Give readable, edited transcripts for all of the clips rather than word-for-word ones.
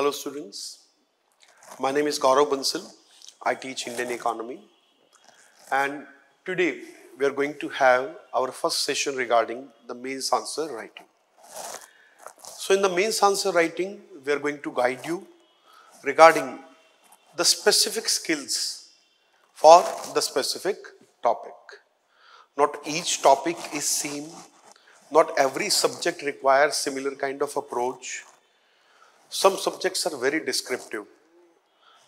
Hello students, my name is Gaurav Bansal. I teach Indian economy and today we are going to have our first session regarding the mains answer writing. So in the mains answer writing, we are going to guide you regarding the specific skills for the specific topic. Not each topic is same, not every subject requires similar kind of approach. Some subjects are very descriptive.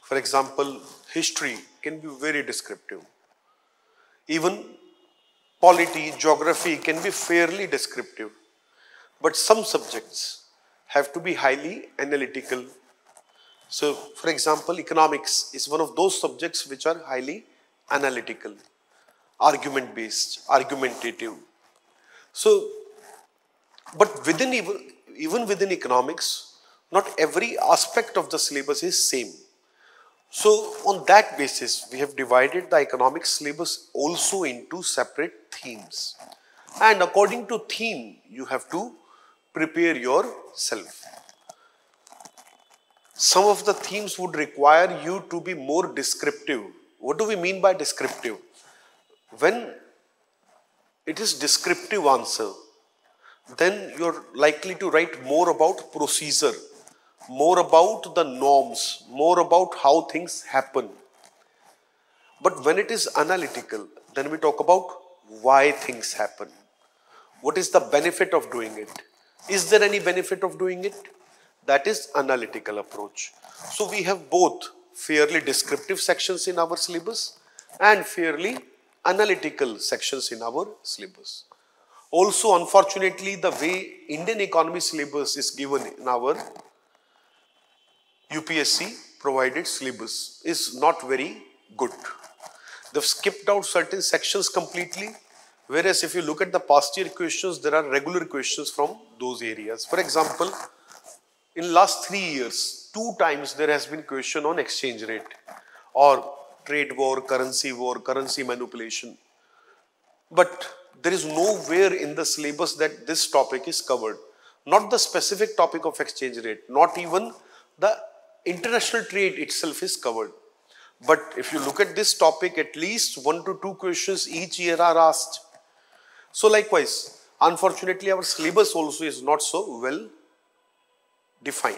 For example, history can be very descriptive. Even polity, geography can be fairly descriptive. But some subjects have to be highly analytical. So, for example, economics is one of those subjects which are highly analytical, argument-based, argumentative. So, but even within economics, not every aspect of the syllabus is same. So on that basis, we have divided the economics syllabus also into separate themes. And according to theme, you have to prepare yourself. Some of the themes would require you to be more descriptive. What do we mean by descriptive? When it is descriptive answer, then you're likely to write more about procedure, more about the norms, more about how things happen. But when it is analytical, then we talk about why things happen. What is the benefit of doing it? Is there any benefit of doing it? That is analytical approach. So we have both fairly descriptive sections in our syllabus and fairly analytical sections in our syllabus. Also, unfortunately, the way Indian economy syllabus is given in our UPSC provided syllabus is not very good. They've skipped out certain sections completely, whereas if you look at the past year questions, there are regular questions from those areas. For example, in last 3 years, 2 times there has been question on exchange rate or trade war, currency manipulation. But there is nowhere in the syllabus that this topic is covered. Not the specific topic of exchange rate, not even the international trade itself is covered. But if you look at this topic, at least 1 to 2 questions each year are asked. So likewise, unfortunately, our syllabus also is not so well defined.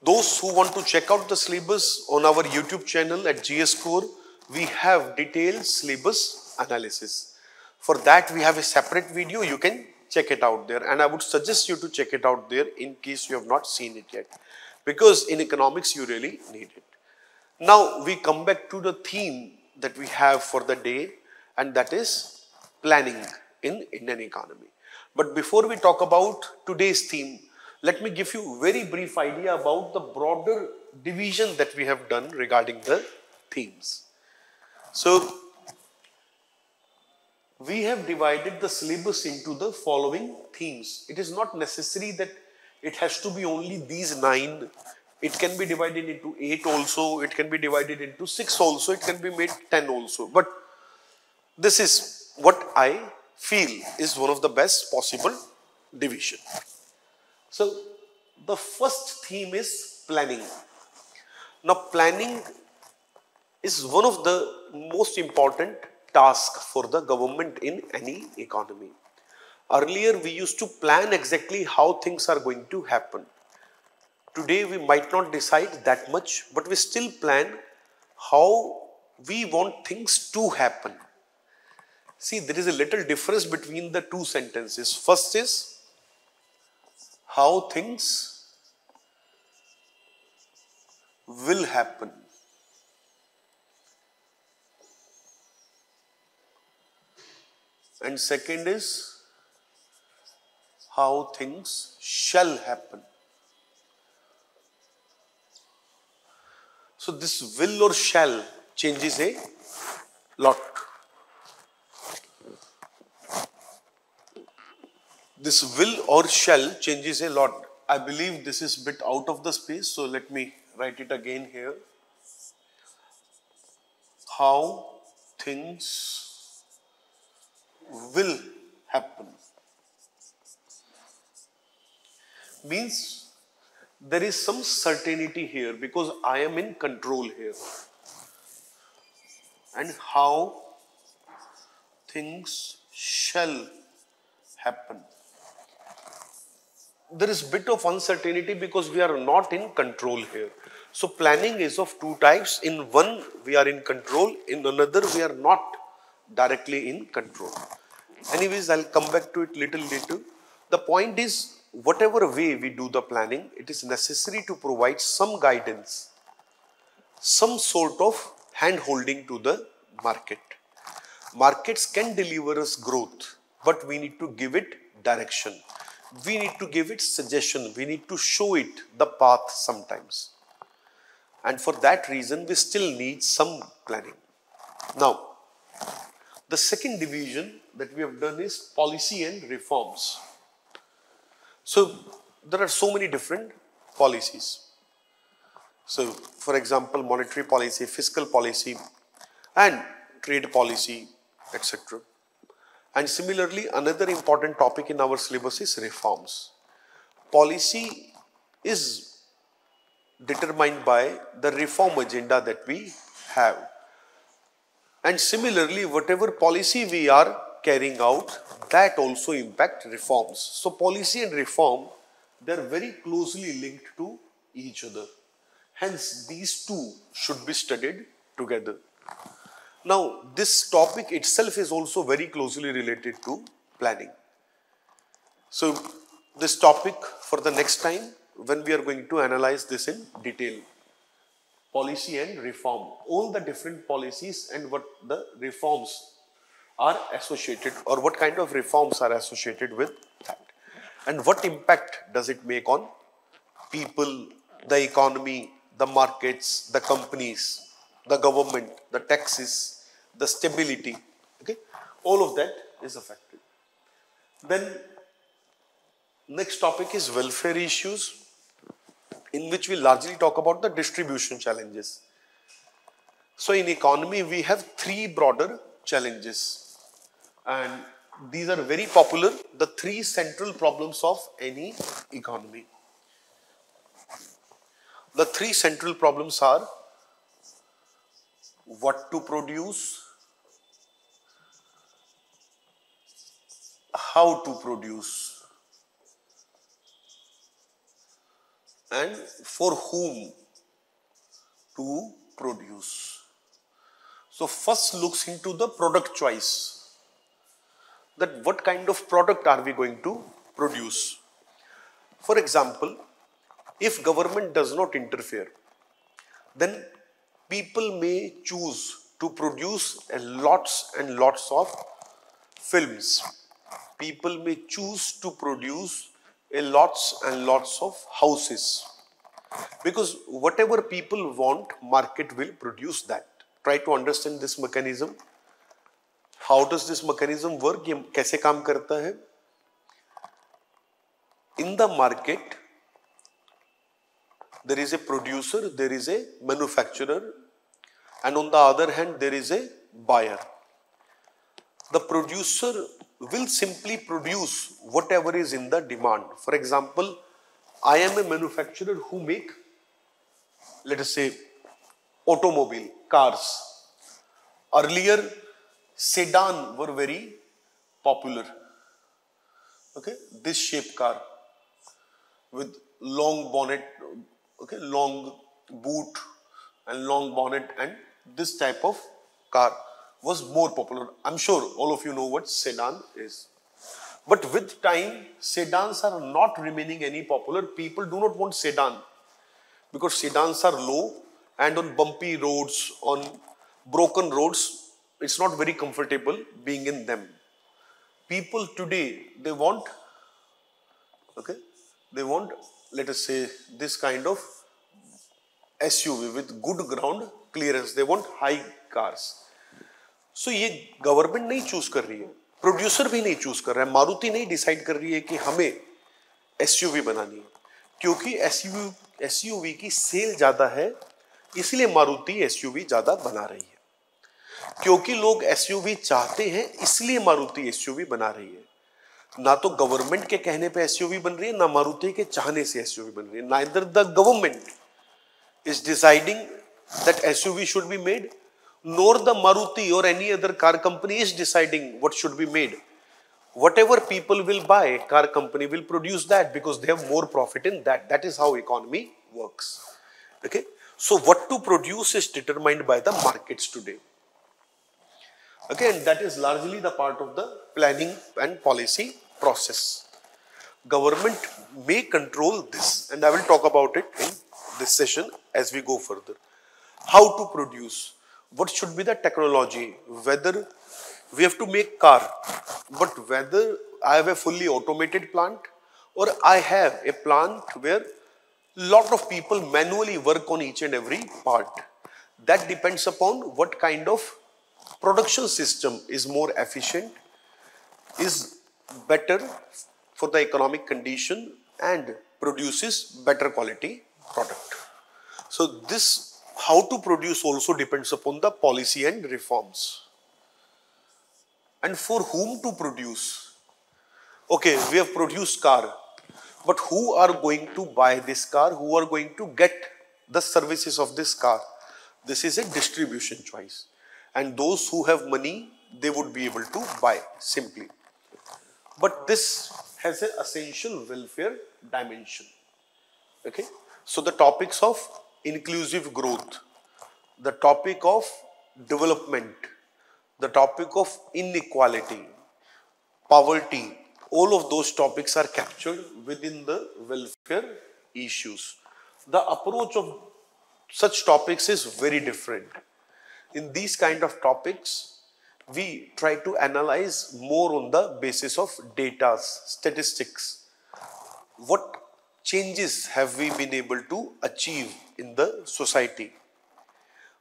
Those who want to check out the syllabus on our YouTube channel at GS Core, we have detailed syllabus analysis. For that, we have a separate video. You can check it out there. And I would suggest you to check it out there in case you have not seen it yet. Because in economics, you really need it. Now, we come back to the theme that we have for the day, and that is planning in Indian economy. But before we talk about today's theme, let me give you a very brief idea about the broader division that we have done regarding the themes. So, we have divided the syllabus into the following themes. It is not necessary that it has to be only these 9. It can be divided into 8 also. It can be divided into 6 also. It can be made 10 also. But this is what I feel is one of the best possible division. So the first theme is planning. Now planning is one of the most important tasks for the government in any economy. Earlier we used to plan exactly how things are going to happen. Today we might not decide that much, but we still plan how we want things to happen. See, there is a little difference between the two sentences. First is how things will happen. And second is how things shall happen. So this will or shall changes a lot. This will or shall changes a lot. I believe this is a bit out of the space, so let me write it again here. How things will happen means there is some certainty here because I am in control here. And how things shall happen. There is bit of uncertainty because we are not in control here. So planning is of two types. In one, we are in control. In another, we are not directly in control. Anyways, I'll come back to it little later. The point is, whatever way we do the planning, it is necessary to provide some guidance, some sort of hand-holding to the market. Markets can deliver us growth, but we need to give it direction. We need to give it suggestion. We need to show it the path sometimes. And for that reason, we still need some planning. Now, the second division that we have done is policy and reforms. So, there are so many different policies. So, for example, monetary policy, fiscal policy, and trade policy, etc. And similarly, another important topic in our syllabus is reforms. Policy is determined by the reform agenda that we have. And similarly, whatever policy we are carrying out, that also impact reforms. So policy and reform, they are very closely linked to each other. Hence, these two should be studied together. Now, this topic itself is also very closely related to planning. So, this topic for the next time, when we are going to analyze this in detail. Policy and reform. All the different policies and what the reforms are associated, or what kind of reforms are associated with that. And what impact does it make on people, the economy, the markets, the companies, the government, the taxes, the stability, okay? All of that is affected. Then next topic is welfare issues, in which we largely talk about the distribution challenges. So in economy, we have three broader challenges, and these are very popular, the three central problems of any economy. The three central problems are what to produce, how to produce, and for whom to produce. So first looks into the product choice, that what kind of product are we going to produce. For example, if government does not interfere, then people may choose to produce lots and lots of films. People may choose to produce lots and lots of houses. Because whatever people want, market will produce that. Try to understand this mechanism. How does this mechanism work? ये कैसे काम करता है? In the market, there is a producer, there is a manufacturer, and on the other hand, there is a buyer. The producer will simply produce whatever is in the demand. For example, I am a manufacturer who make, let us say, automobile, cars. Earlier, sedan were very popular. Okay, this shape car with long bonnet, okay, long boot and long bonnet, and this type of car was more popular. I'm sure all of you know what sedan is. But with time, sedans are not remaining any popular. People do not want sedan because sedans are low, and on bumpy roads, on broken roads, it's not very comfortable being in them. People today, they want, okay, they want, let us say, this kind of SUV with good ground clearance. They want high cars. So ये government नहीं choose कर रही है, producer भी नहीं choose कर रहा है, मारुति नहीं डिसाइड कर रही है कि हमें एसयूवी बनानी है, क्योंकि एसयूवी की सेल ज्यादा है, इसलिए मारुति एसयूवी ज्यादा बना रही है. क्योंकि लोग एसयूवी चाहते हैं, इसलिए मारुति एसयूवी बना रही है. ना तो गवर्नमेंट के कहने पे एसयूवी बन रही है, ना मारुति के चाहने से एसयूवी बन रही है. Neither the government is deciding that SUV should be made, nor the Maruti or any other car company is deciding what should be made. Whatever people will buy, car company will produce that because they have more profit in that. That is how economy works. Okay. So what to produce is determined by the markets today. Okay, and that is largely the part of the planning and policy process. Government may control this, and I will talk about it in this session as we go further. How to produce, what should be the technology, whether we have to make car, but whether I have a fully automated plant or I have a plant where lot of people manually work on each and every part. That depends upon what kind of production system is more efficient, is better for the economic condition and produces better quality product. So this how to produce also depends upon the policy and reforms. And for whom to produce? Okay, we have produced car, but who are going to buy this car? Who are going to get the services of this car? This is a distribution choice. And those who have money, they would be able to buy simply. But this has an essential welfare dimension. Okay. So the topics of inclusive growth, the topic of development, the topic of inequality, poverty, all of those topics are captured within the welfare issues. The approach of such topics is very different. In these kind of topics, we try to analyze more on the basis of data, statistics. What changes have we been able to achieve in the society?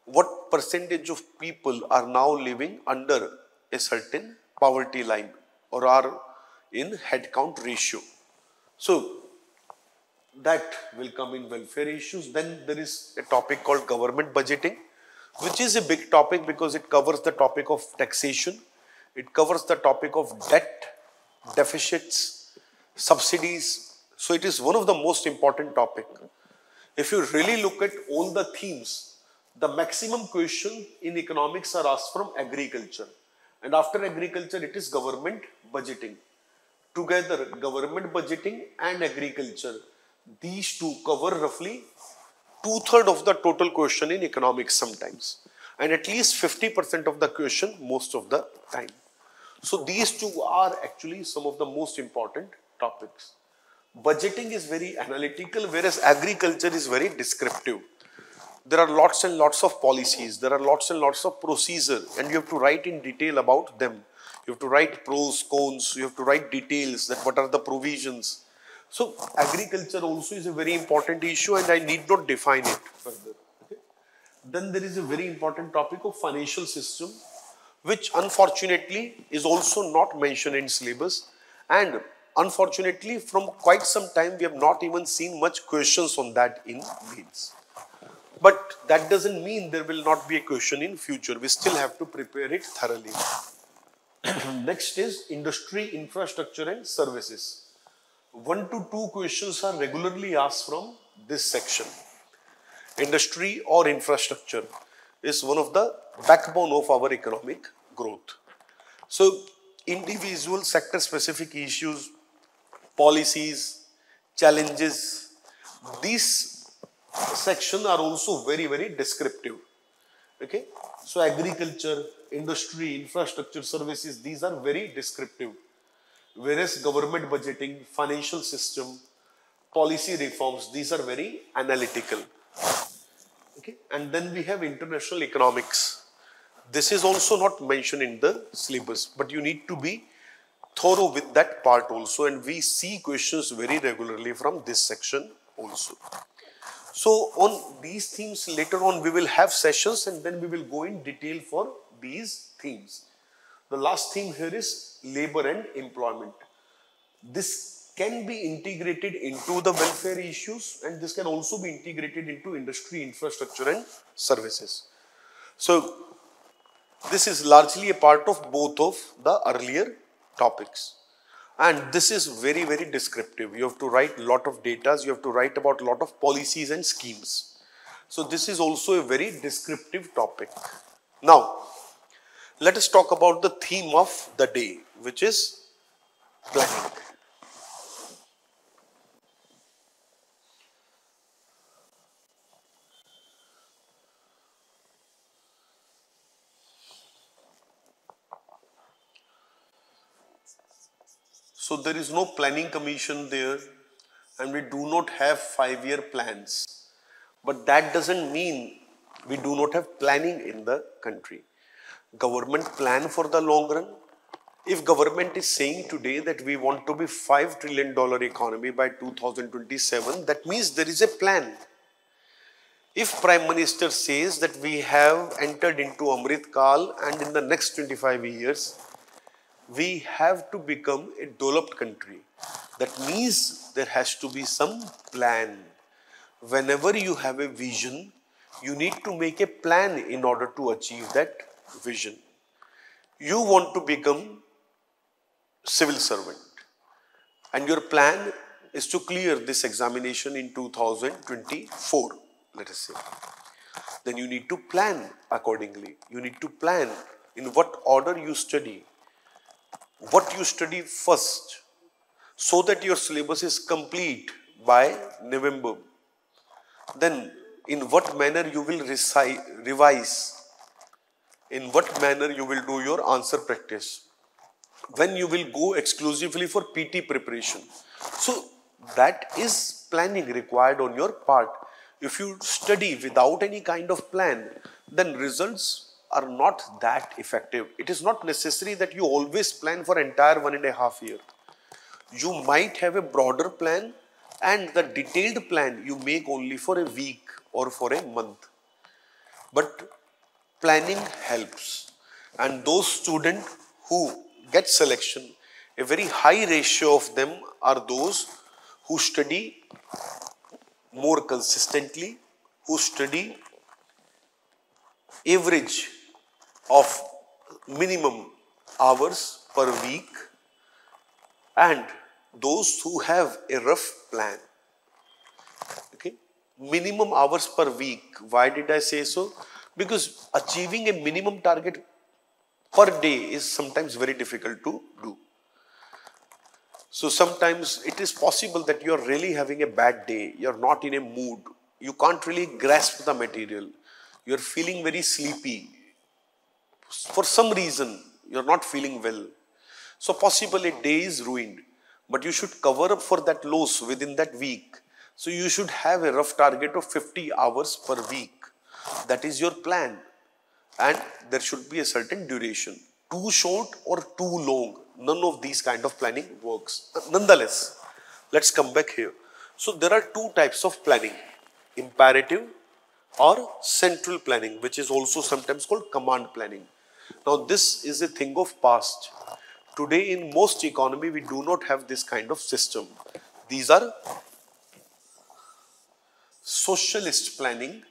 What percentage of people are now living under a certain poverty line or are in headcount ratio? So that will come in welfare issues. Then there is a topic called government budgeting, which is a big topic because it covers the topic of taxation, it covers the topic of debt, deficits, subsidies. So it is one of the most important topic. If you really look at all the themes, the maximum question in economics are asked from agriculture, and after agriculture it is government budgeting. Together, government budgeting and agriculture, these two cover roughly 2/3 of the total question in economics sometimes, and at least 50% of the question most of the time. So these two are actually some of the most important topics. Budgeting is very analytical, whereas agriculture is very descriptive. There are lots and lots of policies, there are lots and lots of procedures, and you have to write in detail about them. You have to write pros, cons, you have to write details that what are the provisions. So agriculture also is a very important issue, and I need not define it further. Okay? Then there is a very important topic of financial system, which unfortunately is also not mentioned in syllabus, and unfortunately from quite some time we have not even seen much questions on that in mains. But that doesn't mean there will not be a question in future. We still have to prepare it thoroughly. Next is industry, infrastructure and services. 1 to 2 questions are regularly asked from this section. Industry or infrastructure is one of the backbone of our economic growth. So individual sector specific issues, policies, challenges, these sections are also very, very descriptive. Okay. So agriculture, industry, infrastructure, services, these are very descriptive. Whereas government budgeting, financial system, policy reforms, these are very analytical. Okay. And then we have international economics. This is also not mentioned in the syllabus, but you need to be thorough with that part also, and we see questions very regularly from this section also. So on these themes later on we will have sessions, and then we will go in detail for these themes. The last theme here is labor and employment. This can be integrated into the welfare issues, and this can also be integrated into industry, infrastructure and services. So this is largely a part of both of the earlier topics. And this is very, very descriptive. You have to write lot of data, you have to write about lot of policies and schemes. So this is also a very descriptive topic. Now, let us talk about the theme of the day, which is planning. So there is no planning commission there, and we do not have 5-year plans. But that doesn't mean we do not have planning in the country. Government plan for the long run. If government is saying today that we want to be $5 trillion economy by 2027, that means there is a plan. If Prime Minister says that we have entered into Amrit Kal and in the next 25 years, we have to become a developed country. That means there has to be some plan. Whenever you have a vision, you need to make a plan in order to achieve that vision. You want to become civil servant, and your plan is to clear this examination in 2024, let us say. Then you need to plan accordingly. You need to plan in what order you study, what you study first, so that your syllabus is complete by November. Then in what manner you will revise, in what manner you will do your answer practice, when you will go exclusively for PT preparation. So that is planning required on your part. If you study without any kind of plan, then results are not that effective. It is not necessary that you always plan for entire 1.5 years. You might have a broader plan, and the detailed plan you make only for a week or for a month. But planning helps. And those students who get selection, a very high ratio of them are those who study more consistently, who study average of minimum hours per week, and those who have a rough plan. Okay, minimum hours per week. Why did I say so? Because achieving a minimum target per day is sometimes very difficult to do. So sometimes it is possible that you are really having a bad day, you are not in a mood, you can't really grasp the material, you are feeling very sleepy. For some reason, you are not feeling well. So possible a day is ruined, but you should cover up for that loss within that week. So you should have a rough target of 50 hours per week. That is your plan. And there should be a certain duration. Too short or too long, none of these kind of planning works. Nonetheless, let's come back here. So there are two types of planning: imperative or central planning, which is also sometimes called command planning. Now this is a thing of past. Today in most economy we do not have this kind of system. These are socialist planning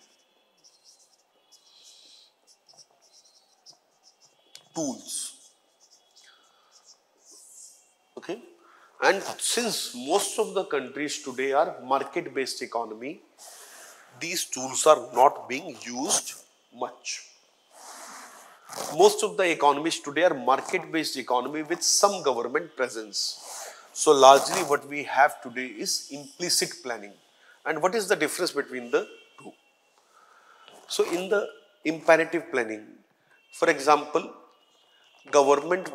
tools. Okay, and since most of the countries today are market-based economy, these tools are not being used much. Most of the economies today are market-based economy with some government presence. So largely what we have today is implicit planning. And what is the difference between the two? So in the imperative planning, for example, government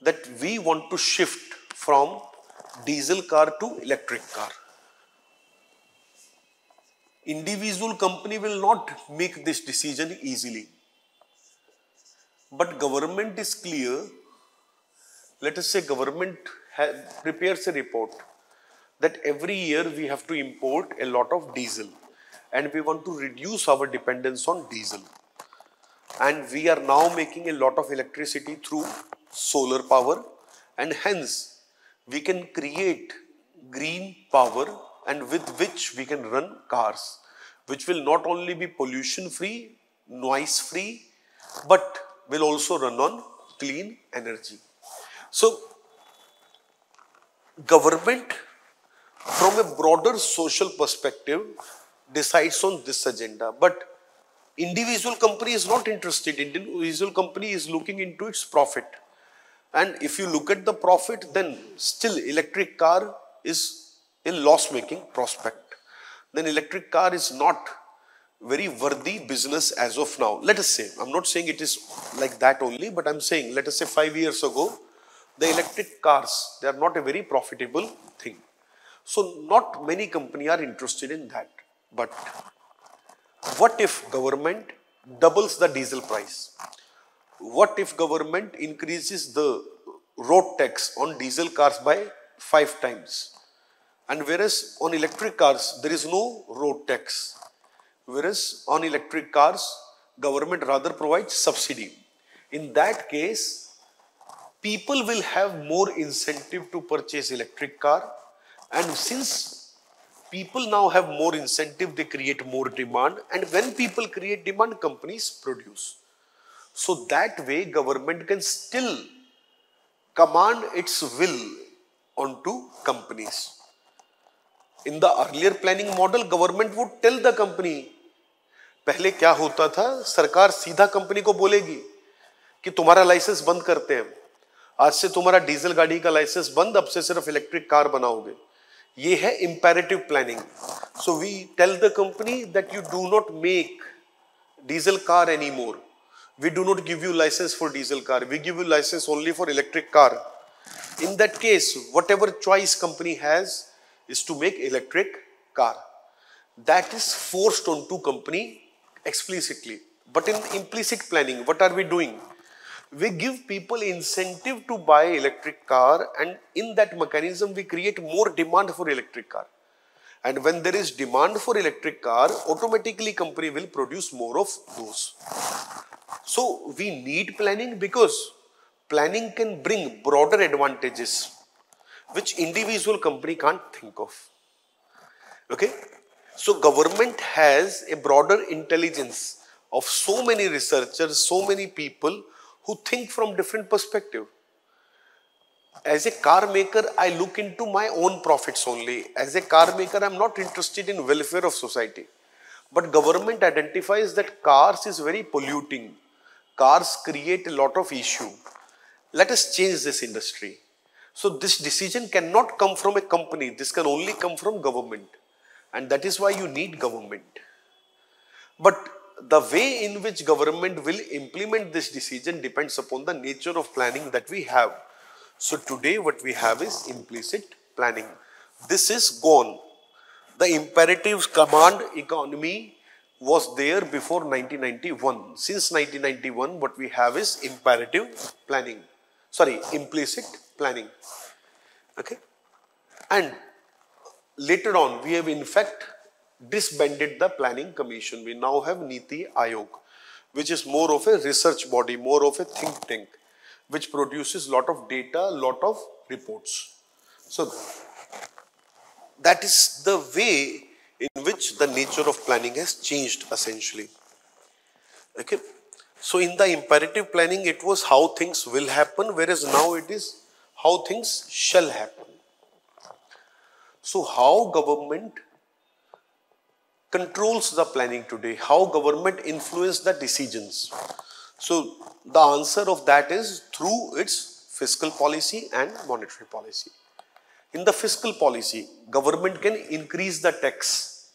that we want to shift from diesel car to electric car. Individual company will not make this decision easily. But government is clear. Let us say government prepares a report that every year we have to import a lot of diesel and we want to reduce our dependence on diesel. And we are now making a lot of electricity through solar power, and hence we can create green power and with which we can run cars, which will not only be pollution free, noise free, but will also run on clean energy. So government from a broader social perspective decides on this agenda, but individual company is not interested. Individual company is looking into its profit. And if you look at the profit, then still electric car is a loss-making prospect. Then electric car is not very worthy business as of now. Let us say, I'm not saying it is like that only, but I'm saying, let us say 5 years ago, the electric cars, they are not a very profitable thing. So not many companies are interested in that. But what if government doubles the diesel price? What if government increases the road tax on diesel cars by 5 times? And whereas on electric cars, there is no road tax. Whereas on electric cars, government rather provides subsidy. In that case, people will have more incentive to purchase electric car. And since people now have more incentive, they create more demand. And when people create demand, companies produce. So that way, government can still command its will onto companies. In the earlier planning model, government would tell the company. पहले क्या होता था, सरकार सीधा company को बोलेगी कि तुम्हारा लाइसेंस बंद करते हैं, आज से तुम्हारा डीजल गाड़ी का लाइसेंस बंद, अब से सिर्फ इलेक्ट्रिक कार बनाओगे. ये है imperative planning. So we tell the company that you do not make diesel car any more. We do not give you license for diesel car. We give you license only for electric car. In that case, whatever choice company has is to make electric car. That is forced onto company explicitly. But in implicit planning, what are we doing? We give people incentive to buy electric car, and in that mechanism, we create more demand for electric car. And when there is demand for electric car, automatically company will produce more of those. So we need planning because planning can bring broader advantages which individual company can't think of. Okay? So government has a broader intelligence of so many researchers, so many people who think from different perspective. As a car maker, I look into my own profits only. As a car maker, I'm not interested in welfare of society. But government identifies that cars is very polluting. Cars create a lot of issue. Let us change this industry. So this decision cannot come from a company. This can only come from government. And that is why you need government. But the way in which government will implement this decision depends upon the nature of planning that we have. So today what we have is implicit planning. This is gone. The imperatives command economy was there before 1991. Since 1991, what we have is imperative planning. Sorry, implicit planning. Okay? And later on, we have in fact disbanded the planning commission. We now have Niti Aayog, which is more of a research body, more of a think tank, which produces lot of data, lot of reports. So that is the way in which the nature of planning has changed essentially. Okay. So in the imperative planning, it was how things will happen, whereas now it is how things shall happen. So how government controls the planning today, how government influences the decisions. So the answer of that is through its fiscal policy and monetary policy. In the fiscal policy, government can increase the tax.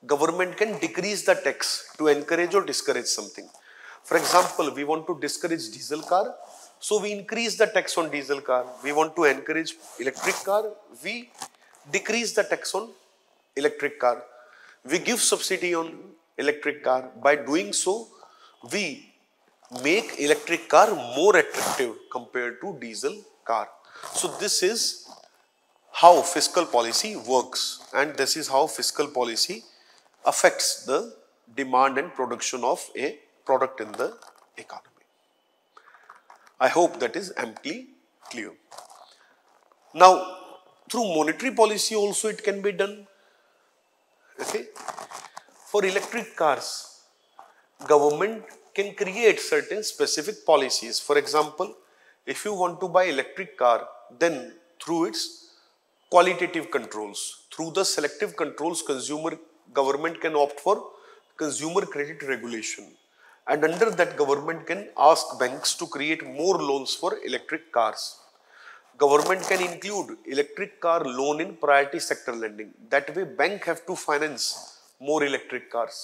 Government can decrease the tax to encourage or discourage something. For example, we want to discourage diesel car, so we increase the tax on diesel car. We want to encourage electric car, we decrease the tax on electric car. We give subsidy on electric car. By doing so, we make electric car more attractive compared to diesel car. So this is how fiscal policy works, and this is how fiscal policy affects the demand and production of a product in the economy. I hope that is amply clear. Now, through monetary policy also it can be done. Okay? For electric cars, government can create certain specific policies. For example, if you want to buy electric car, then through its qualitative controls. Through the selective controls, government can opt for consumer credit regulation. And under that, government can ask banks to create more loans for electric cars. Government can include electric car loan in priority sector lending. That way, bank have to finance more electric cars.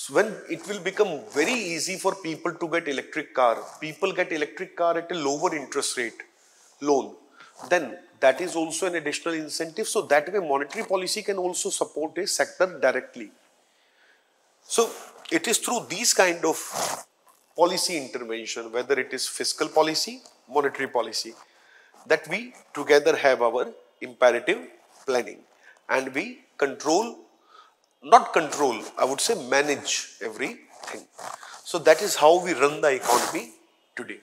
So when it will become very easy for people to get electric car, people get electric car at a lower interest rate loan, then that is also an additional incentive. So that way monetary policy can also support a sector directly. So it is through these kind of policy intervention, whether it is fiscal policy, monetary policy, that we together have our imperative planning, and we control, not control, I would say manage everything. So that is how we run the economy today.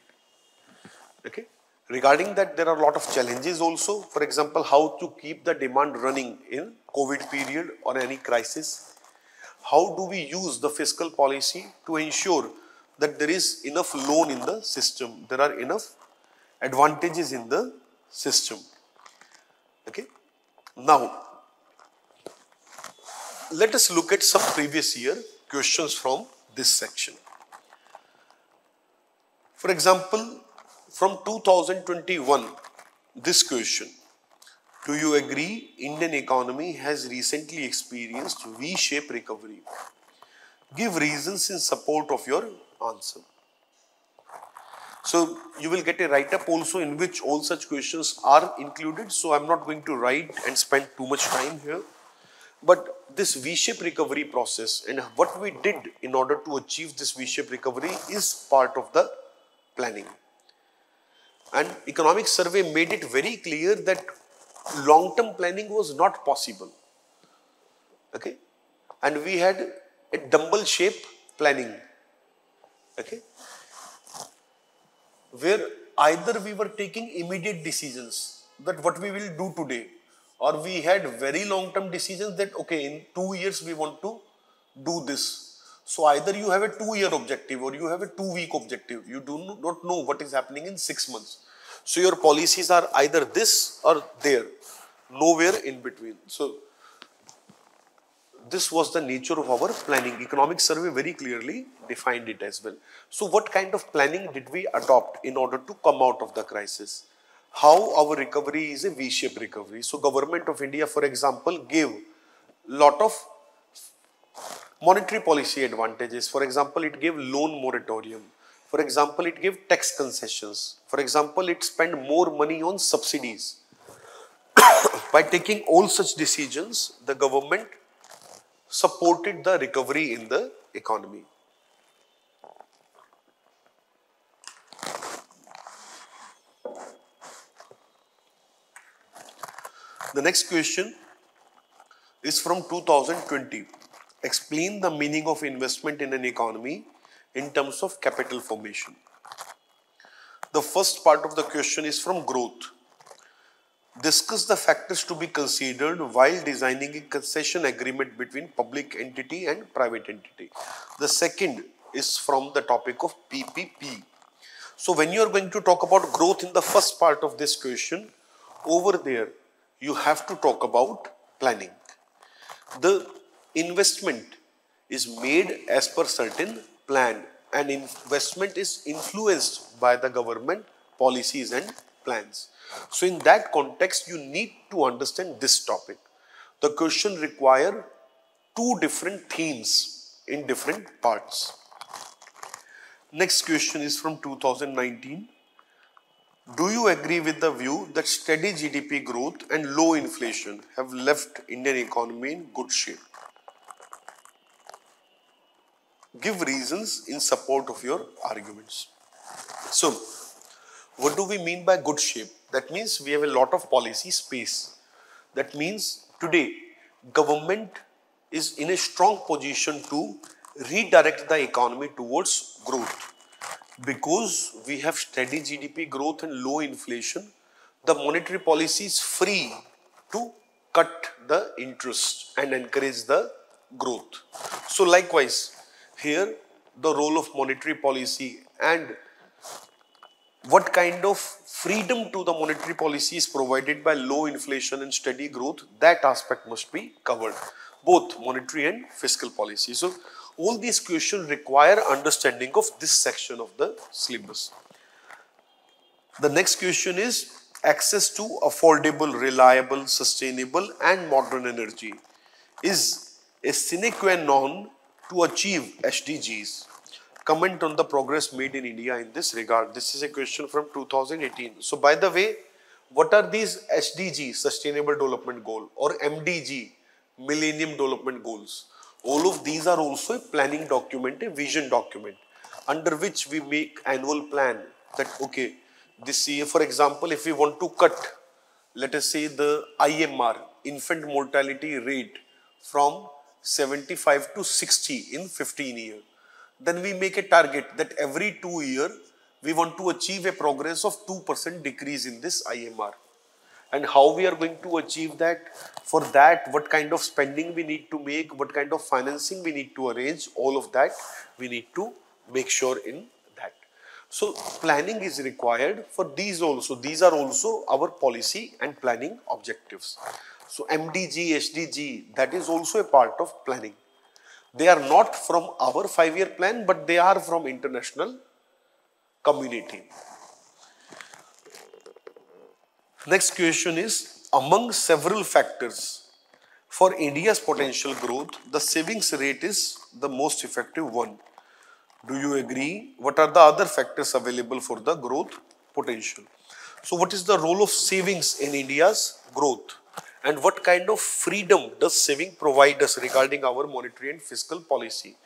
Okay. Regarding that, there are a lot of challenges also. For example, how to keep the demand running in COVID period or any crisis. How do we use the fiscal policy to ensure that there is enough loan in the system, there are enough advantages in the system. Okay. Now, let us look at some previous year questions from this section. For example, from 2021, this question: do you agree Indian economy has recently experienced V-shaped recovery? Give reasons in support of your answer. So you will get a write-up also in which all such questions are included. So I'm not going to write and spend too much time here. But this V-shaped recovery process and what we did in order to achieve this V-shaped recovery is part of the planning. And economic survey made it very clear that long-term planning was not possible. Okay. And we had a dumbbell shape planning. Okay. Where either we were taking immediate decisions that what we will do today, or we had very long-term decisions that okay, in 2 years we want to do this. So either you have a 2-year objective or you have a 2-week objective. You do not know what is happening in 6 months. So your policies are either this or there, nowhere in between. So this was the nature of our planning. Economic survey very clearly defined it as well. So what kind of planning did we adopt in order to come out of the crisis? How our recovery is a V-shaped recovery. So Government of India, for example, gave lot of monetary policy advantages. For example, it gave loan moratorium. For example, it gave tax concessions. For example, it spent more money on subsidies. By taking all such decisions, the government supported the recovery in the economy. The next question is from 2020. Explain the meaning of investment in an economy in terms of capital formation. The first part of the question is from growth. Discuss the factors to be considered while designing a concession agreement between public entity and private entity. The second is from the topic of PPP. So when you are going to talk about growth in the first part of this question, over there you have to talk about planning. The investment is made as per certain plan, and investment is influenced by the government policies and plans. So in that context, you need to understand this topic. The question requires two different themes in different parts. Next question is from 2019. Do you agree with the view that steady GDP growth and low inflation have left Indian economy in good shape? Give reasons in support of your arguments. So, what do we mean by good shape? That means we have a lot of policy space. That means today, government is in a strong position to redirect the economy towards growth. Because we have steady GDP growth and low inflation, the monetary policy is free to cut the interest and encourage the growth. So likewise, here the role of monetary policy and what kind of freedom to the monetary policy is provided by low inflation and steady growth. That aspect must be covered, both monetary and fiscal policy. So all these questions require understanding of this section of the syllabus. The next question is access to affordable, reliable, sustainable and modern energy is a sine qua non to achieve SDGs. Comment on the progress made in India in this regard. This is a question from 2018. So by the way, what are these SDG, Sustainable Development Goal, or MDG, Millennium Development Goals? All of these are also a planning document, a vision document, under which we make annual plan that, okay, this year, for example, if we want to cut, let us say the IMR, infant mortality rate, from 75 to 60 in 15 years, then we make a target that every 2 years we want to achieve a progress of 2% decrease in this IMR. And how we are going to achieve that? For that, what kind of spending we need to make, what kind of financing we need to arrange, all of that we need to make sure in that. So planning is required for these also. These are also our policy and planning objectives. So MDG, SDG, that is also a part of planning. They are not from our 5-year plan, but they are from international community. Next question is, among several factors for India's potential growth, the savings rate is the most effective one. Do you agree? What are the other factors available for the growth potential? So what is the role of savings in India's growth? And what kind of freedom does saving provide us regarding our monetary and fiscal policy?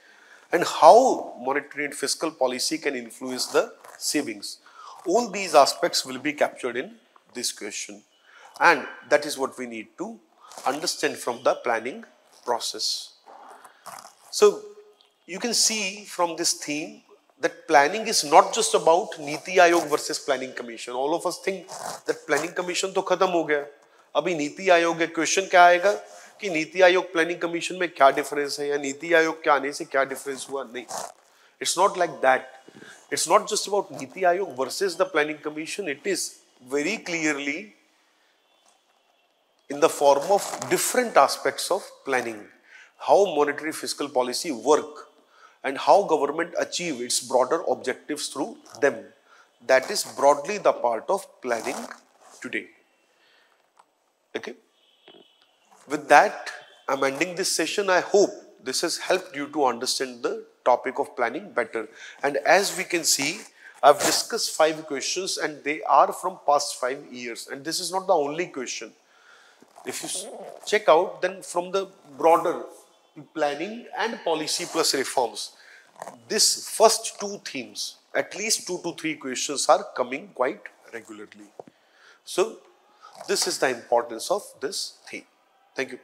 And how monetary and fiscal policy can influence the savings? All these aspects will be captured in this question. And that is what we need to understand from the planning process. So you can see from this theme that planning is not just about Niti Aayog versus Planning Commission. All of us think that Planning Commission to khatam ho gaya. अभी नीति आयोग के question क्या आएगा कि NITI Aayog planning commission में क्या difference है या नीति आयोग के आने से क्या डिफरेंस हुआ. नहीं, it's not like that. It's not just about NITI Aayog versus the planning commission. It is very clearly in the form of different aspects of planning, how monetary fiscal policy work and how government achieve its broader objectives through them. That is broadly the part of planning today. Okay. With that, I'm ending this session. I hope this has helped you to understand the topic of planning better. And as we can see, I've discussed 5 questions and they are from past 5 years. And this is not the only question. If you check out, then from the broader planning and policy plus reforms, this first 2 themes, at least 2 to 3 questions are coming quite regularly. So this is the importance of this theme. Thank you.